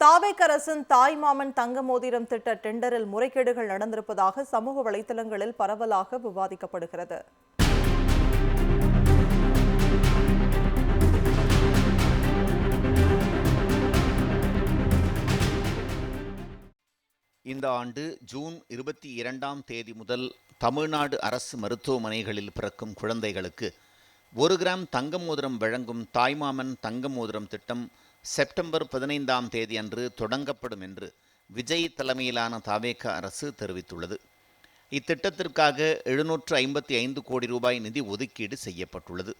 தாவேக் அரசின் தாய்மாமன் தங்க மோதிரம் திட்ட டெண்டரில் முறைகேடுகள் நடந்திருப்பதாக சமூக வலைதளங்களில் பரவலாக விவாதிக்கப்படுகிறது. இந்த ஆண்டு ஜூன் 22ஆம் தேதி முதல் தமிழ்நாடு அரசு மருத்துவமனைகளில் பிறக்கும் குழந்தைகளுக்கு 1 கிராம் தங்க மோதிரம் வழங்கும் தாய்மாமன் தங்க மோதிரம் திட்டம் செப்டம்பர் 15ஆம் தேதி அன்று தொடங்கப்படும் என்று விஜய் தலைமையிலான தாவேக அரசு தெரிவித்துள்ளது. இத்திட்டத்திற்காக 755 கோடி ரூபாய் நிதி ஒதுக்கீடு செய்யப்பட்டுள்ளது.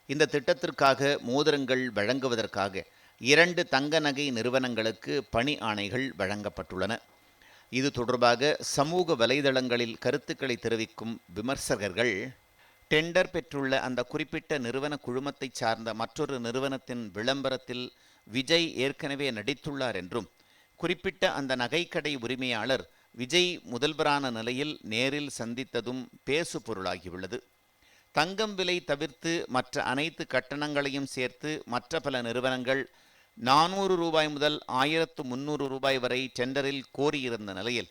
இந்த திட்டத்திற்காக மோதிரங்கள் வழங்குவதற்காக 2 தங்க நகை நிறுவனங்களுக்கு பணி ஆணைகள் வழங்கப்பட்டுள்ளன. இது தொடர்பாக சமூக வலைதளங்களில் கருத்துக்களை தெரிவிக்கும் விமர்சகர்கள், டெண்டர் பெற்றுள்ள அந்த குறிப்பிட்ட நிறுவன குழுமத்தை சார்ந்த மற்றொரு நிறுவனத்தின் விளம்பரத்தில் விஜய் ஏற்கனவே நடித்துள்ளார் என்றும், குறிப்பிட்ட அந்த நகைக்கடை உரிமையாளர் விஜய் முதல்வரான நிலையில் நேரில் சந்தித்ததும் பேசு பொருளாகியுள்ளது. தங்கம் விலை தவிர்த்து மற்ற அனைத்து கட்டணங்களையும் சேர்த்து மற்ற பல நிறுவனங்கள் 400 ரூபாய் முதல் 1300 ரூபாய் வரை டெண்டரில் கோரியிருந்த நிலையில்,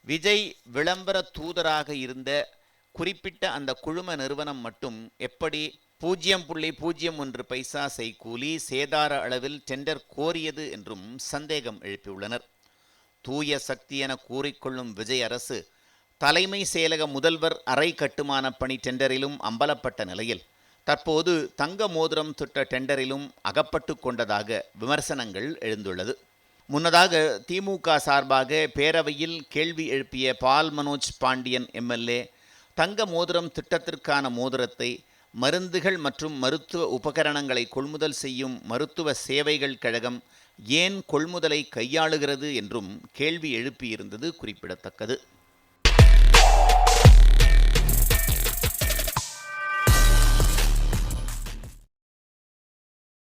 விஜய் விளம்பர தூதராக இருந்த குறிப்பிட்ட அந்த குழும நிறுவனம் மட்டும் எப்படி 0.01 பைசா செய்கூலி சேதார அளவில் டெண்டர் கோரியது என்றும் சந்தேகம் எழுப்பியுள்ளனர். தூய சக்தி என கூறிக்கொள்ளும் விஜய் அரசு தலைமை செயலக முதல்வர் அறை கட்டுமான பணி டெண்டரிலும் அம்பலப்பட்ட நிலையில், தற்போது தங்க மோதிரம் திட்ட டெண்டரிலும் அகப்பட்டு கொண்டதாக விமர்சனங்கள் எழுந்துள்ளது. முன்னதாக திமுக சார்பாக பேரவையில் கேள்வி எழுப்பிய பால் மனோஜ் பாண்டியன் எம்எல்ஏ, தங்க மோதிரம் திட்டத்திற்கான மோதிரத்தை மருந்துகள் மற்றும் மருத்துவ உபகரணங்களை கொள்முதல் செய்யும் மருத்துவ சேவைகள் கழகம் ஏன் கொள்முதலை கையாளுகிறது என்றும் கேள்வி எழுப்பியிருந்தது குறிப்பிடத்தக்கது.